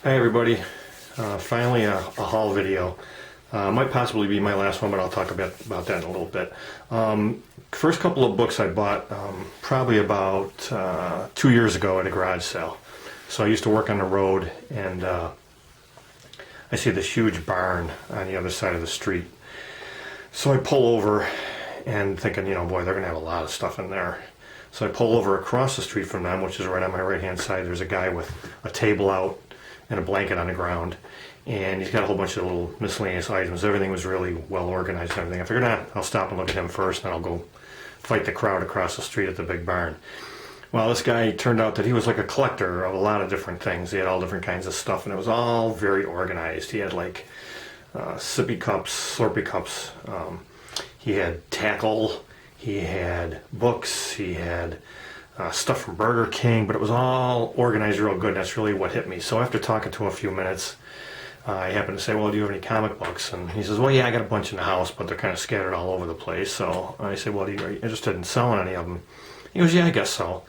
Hey everybody, finally a haul video. Might possibly be my last one, but I'll talk about that in a little bit. First couple of books I bought probably about 2 years ago at a garage sale. So I used to work on the road, and I see this huge barn on the other side of the street. So I pull over and thinking, boy, they're going to have a lot of stuff in there. So I pull over across the street from them, which is right on my right-hand side. There's a guy with a table out and a blanket on the ground, and he's got a whole bunch of little miscellaneous items. Everything was really well organized and everything. I figured, I'll stop and look at him first, and then I'll go fight the crowd across the street at the big barn. Well, this guy turned out that he was like a collector of a lot of different things. He had all different kinds of stuff, and it was all very organized. He had like sippy cups, slurpy cups. He had tackle. He had books. He had stuff from Burger King, but it was all organized real good. That's really what hit me. So after talking to him a few minutes, I happened to say, well, do you have any comic books? And he says, well, yeah, I got a bunch in the house, but they're kind of scattered all over the place. So I said, well, are you interested in selling any of them? He goes, yeah, I guess so.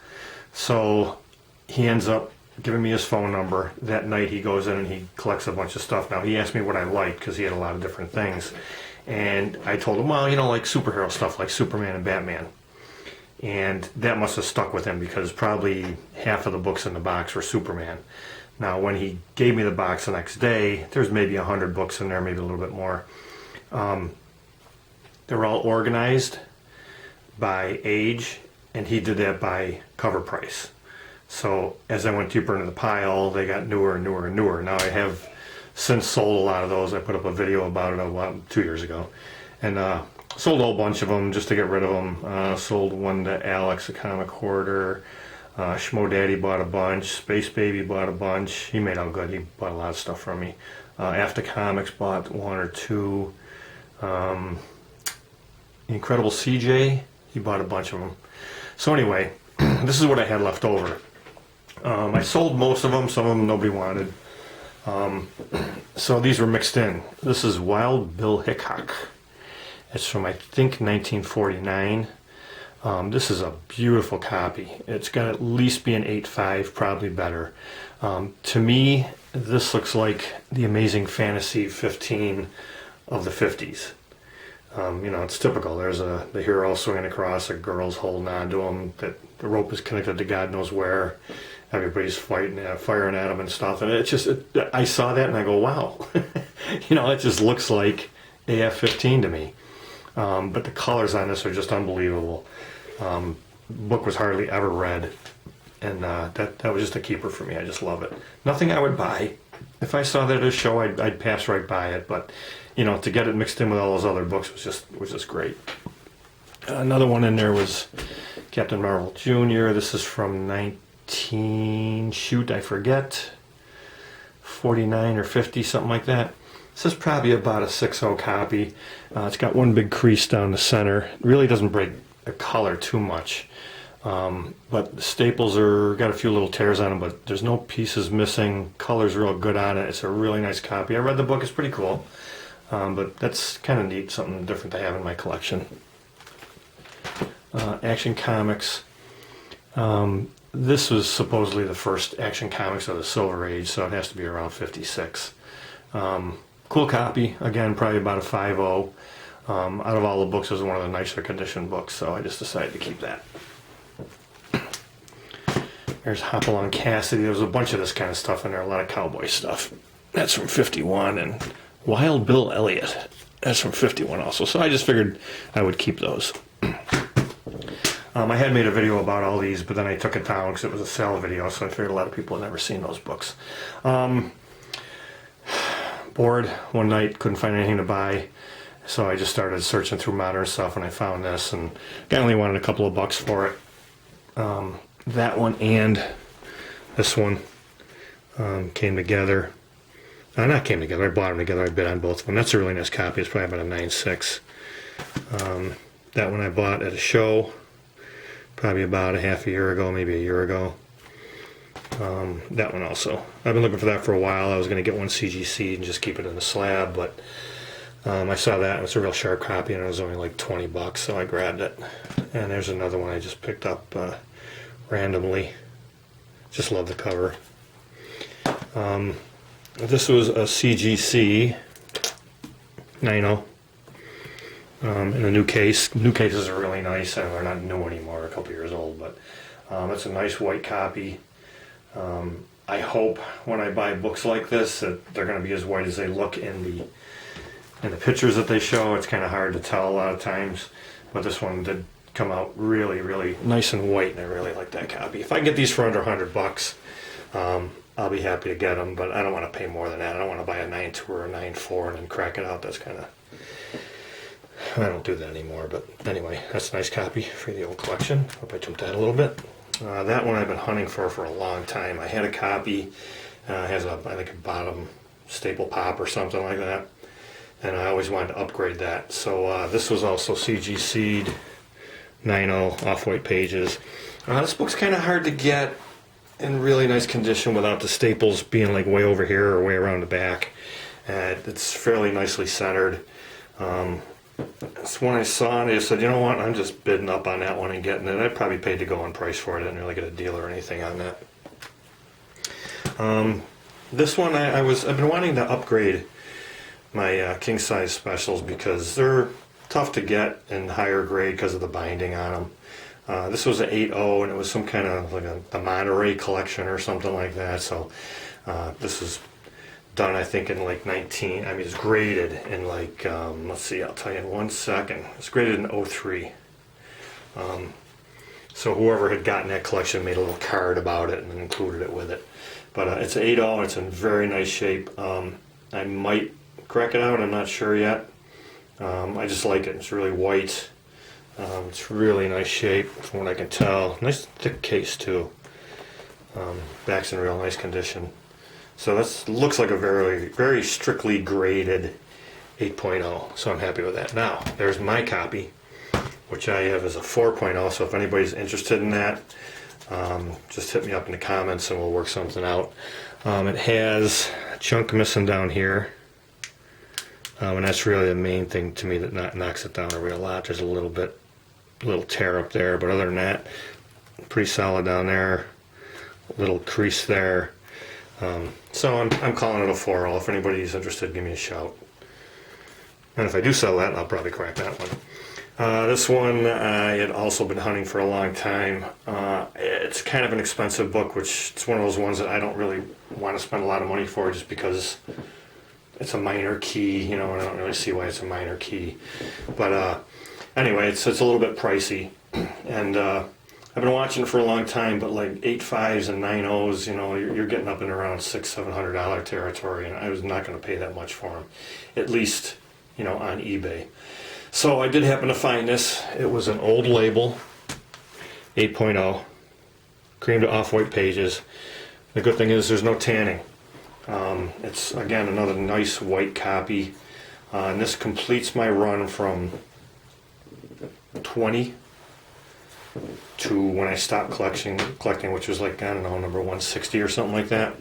So he ends up giving me his phone number. That night he goes in and he collects a bunch of stuff. Now he asked me what I liked because he had a lot of different things. And I told him, well, like superhero stuff like Superman and Batman. And that must have stuck with him because probably half of the books in the box were Superman. Now, when he gave me the box the next day, there's maybe 100 books in there, maybe a little bit more. They were all organized by age, and he did that by cover price. So as I went deeper into the pile, they got newer and newer and newer. Now, I have since sold a lot of those. I put up a video about it 2 years ago. And sold a whole bunch of them just to get rid of them. Sold one to Alex, a comic hoarder. Schmo Daddy bought a bunch. Space Baby bought a bunch. He made out good. He bought a lot of stuff from me. After Comics bought one or two. Incredible CJ, he bought a bunch of them. So anyway, this is what I had left over. I sold most of them. Some of them nobody wanted. So these were mixed in. This is Wild Bill Hickok. It's from, I think, 1949. This is a beautiful copy. It's got to at least be an 8.5, probably better. To me, this looks like the Amazing Fantasy 15 of the 50s. It's typical. There's the hero swinging across, a girl's holding on to him, that the rope is connected to God knows where. Everybody's fighting, firing at him and stuff. And I saw that and I go, wow. It just looks like AF-15 to me. But the colors on this are just unbelievable. Book was hardly ever read, and that was just a keeper for me. I just love it. Nothing I would buy. If I saw that at a show, I'd pass right by it. But to get it mixed in with all those other books was just great. Another one in there was Captain Marvel Jr. This is from 49 or 50, something like that. This is probably about a 6.0 copy. It's got one big crease down the center. It really doesn't break the color too much. But the staples got a few little tears on them, but there's no pieces missing. Color's real good on it. It's a really nice copy. I read the book. It's pretty cool. But that's kind of neat, something different to have in my collection. Action Comics. This was supposedly the first Action Comics of the Silver Age, so it has to be around 56. Cool copy. Again, probably about a 5.0. Out of all the books, it was one of the nicer condition books, so I just decided to keep that. There's Hopalong Cassidy. There was a bunch of this kind of stuff in there, a lot of cowboy stuff. That's from 51. And Wild Bill Elliott. That's from 51 also. So I just figured I would keep those. I had made a video about all these, but then I took it down because it was a sale video, so I figured a lot of people had never seen those books. Bored one night, couldn't find anything to buy, so I just started searching through modern stuff, and I found this, and I only wanted a couple of bucks for it. That one and this one came together. Not came together, I bought them together, I bid on both of them. That's a really nice copy. It's probably about a 9.6. That one I bought at a show probably about a half a year ago, maybe a year ago. That one also. I've been looking for that for a while. I was going to get one CGC and just keep it in the slab, but I saw that, and it's a real sharp copy, and it was only like 20 bucks, so I grabbed it. And there's another one I just picked up randomly. Just love the cover. This was a CGC 90 in a new case. New cases are really nice. They're not new anymore, a couple years old, but it's a nice white copy. I hope when I buy books like this that they're going to be as white as they look in the pictures that they show. It's kind of hard to tell a lot of times, but this one did come out really, really nice and white, and I really like that copy. If I can get these for under $100, I'll be happy to get them, but I don't want to pay more than that. I don't want to buy a 9.2 or a 9.4 and then crack it out. That's kind of, I don't do that anymore, but anyway, that's a nice copy for the old collection. Hope I jumped ahead a little bit. That one I've been hunting for a long time. I had a copy, has I think a bottom staple pop or something like that, and I always wanted to upgrade that. So this was also CGC'd 90 off-white pages. This book's kind of hard to get in really nice condition without the staples being like way over here or way around the back. It's fairly nicely centered. So when I saw it, I said, you know what, I'm just bidding up on that one and getting it. I probably paid to go on price for it. I didn't really get a deal or anything on that. This one, I've been wanting to upgrade my king size specials because they're tough to get in higher grade because of the binding on them. This was an 8.0, and it was some kind of like the Monterey collection or something like that. So this was done, I think, in like it's graded in like, let's see, I'll tell you in 1 second. It's graded in 03. So whoever had gotten that collection made a little card about it and then included it with it. But it's an 8.0, it's in very nice shape. I might crack it out, I'm not sure yet. I just like it. It's really white. It's really nice shape from what I can tell. Nice thick case too. Back's in real nice condition. So this looks like a very, very strictly graded 8.0. So I'm happy with that. Now, there's my copy, which I have as a 4.0. So if anybody's interested in that, just hit me up in the comments and we'll work something out. It has a chunk missing down here. And that's really the main thing to me that knocks it down a real lot. There's a little tear up there, but other than that, pretty solid down there. Little crease there. So I'm calling it a 4.0. If anybody's interested, give me a shout. And if I do sell that, I'll probably crack that one. This one I had also been hunting for a long time. It's kind of an expensive book, which it's one of those ones that I don't really want to spend a lot of money for just because it's a minor key, you know, and I don't really see why it's a minor key. But anyway, it's a little bit pricey. And I've been watching it for a long time, but like 8.5s and 9.0s, you know, you're getting up in around $600-700 territory, and I was not going to pay that much for them, at least, you know, on eBay. So I did happen to find this. It was an old label, 8.0, cream to off-white pages. The good thing is there's no tanning. It's, again, another nice white copy. And this completes my run from 20 to when I stopped collecting, which was like, I don't know, number 160 or something like that.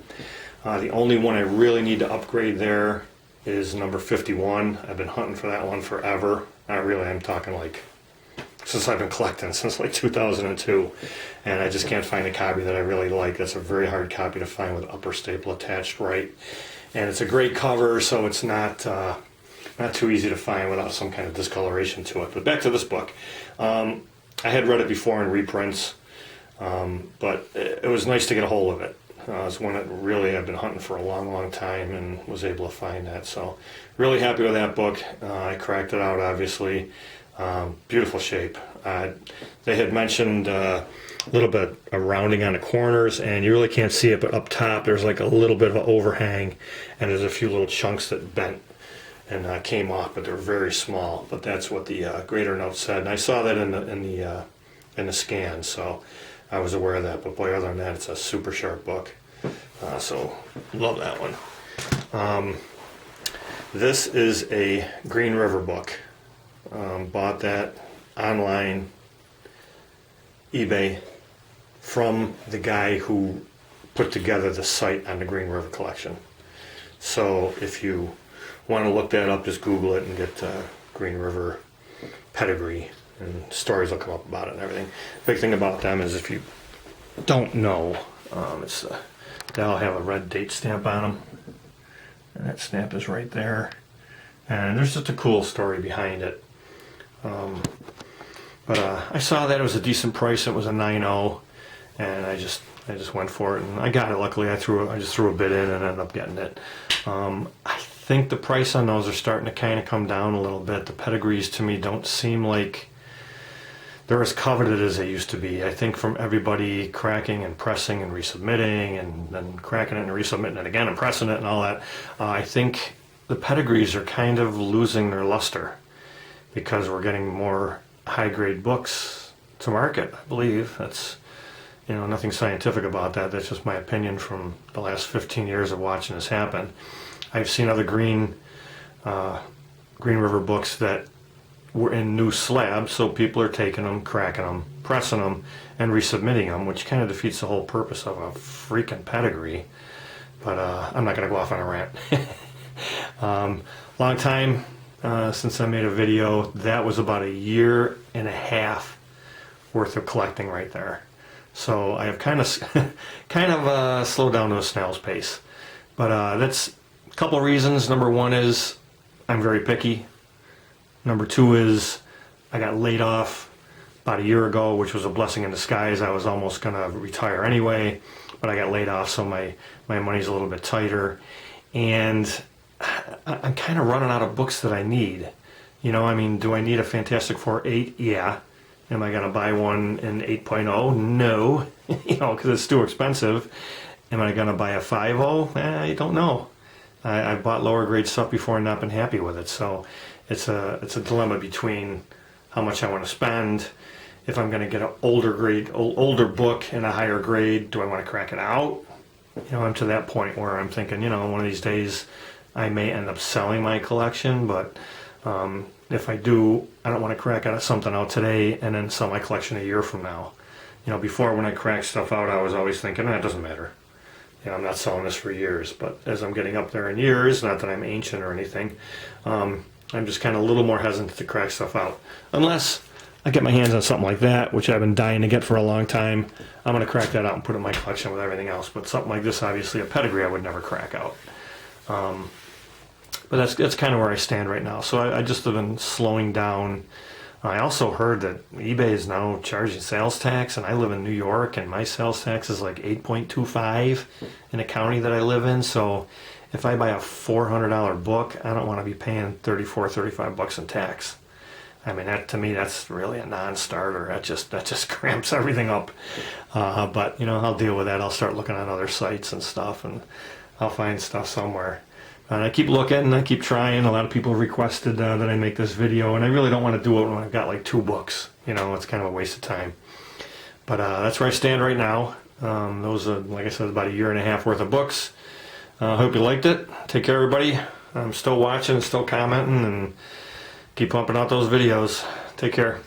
The only one I really need to upgrade there is number 51. I've been hunting for that one forever. I'm talking like since I've been collecting, since like 2002, and I just can't find a copy that I really like. That's a very hard copy to find with upper staple attached right, and it's a great cover, so it's not too easy to find without some kind of discoloration to it. But back to this book. I had read it before in reprints, but it was nice to get a hold of it. It's one that really I've been hunting for a long time and was able to find that. So really happy with that book. I cracked it out, obviously. Beautiful shape. They had mentioned a little bit of rounding on the corners, and you really can't see it, but up top there's like a little bit of an overhang, and there's a few little chunks that bent and came off, but they're very small. But that's what the grader note said, and I saw that in the scan, so I was aware of that. But boy, other than that, it's a super sharp book. So love that one. This is a Green River book. Bought that online, eBay, from the guy who put together the site on the Green River collection. So if you want to look that up, just Google it and get Green River pedigree, and stories will come up about it and everything. Big thing about them is, if you don't know, they all have a red date stamp on them. That snap is right there. And there's just a cool story behind it. But I saw that it was a decent price. It was a 9.0, and I just went for it, and I got it. Luckily, I just threw a bid in and ended up getting it. I think the price on those are starting to kind of come down a little bit. The pedigrees to me don't seem like they're as coveted as they used to be. I think from everybody cracking and pressing and resubmitting and then cracking it and resubmitting it again and pressing it and all that, I think the pedigrees are kind of losing their luster because we're getting more high-grade books to market. I believe that's, nothing scientific about that. That's just my opinion from the last 15 years of watching this happen. I've seen other Green River books that were in new slabs, so people are taking them, cracking them, pressing them, and resubmitting them, which kind of defeats the whole purpose of a freaking pedigree. But I'm not going to go off on a rant. Long time since I made a video. That was about 1.5 years worth of collecting right there. So I have kind of slowed down to a snail's pace. But that's a couple of reasons. Number one is I'm very picky. Number two is I got laid off about 1 year ago, which was a blessing in disguise. I was almost going to retire anyway, but I got laid off, so my money's a little bit tighter. And I'm kind of running out of books that I need. Do I need a Fantastic Four 8? Yeah. Am I going to buy one in 8.0? No, because it's too expensive. Am I going to buy a 5.0? I don't know. I've bought lower grade stuff before and not been happy with it. So it's a dilemma between how much I want to spend. If I'm going to get an older book in a higher grade, do I want to crack it out? I'm to that point where I'm thinking, one of these days I may end up selling my collection, but if I do, I don't want to crack something out today and then sell my collection 1 year from now. Before when I cracked stuff out, I was always thinking, it doesn't matter. I'm not selling this for years. But as I'm getting up there in years, not that I'm ancient or anything, I'm just kind of a little more hesitant to crack stuff out. Unless I get my hands on something like that, which I've been dying to get for a long time, I'm going to crack that out and put it in my collection with everything else. But something like this, obviously a pedigree, I would never crack out. But that's kind of where I stand right now. So I just have been slowing down. I also heard that eBay is now charging sales tax, and I live in New York, and my sales tax is like 8.25 in the county that I live in. So if I buy a $400 book, I don't want to be paying 34, 35 bucks in tax. That to me, that's really a non-starter. That just cramps everything up. But I'll deal with that. I'll start looking on other sites and stuff, and I'll find stuff somewhere. And I keep looking and I keep trying. A lot of people requested that I make this video, and I really don't want to do it when I've got like 2 books. It's kind of a waste of time. But that's where I stand right now. Those are, like I said, about 1.5 years worth of books. Hope you liked it. Take care, everybody. I'm still watching, still commenting, and keep pumping out those videos. Take care.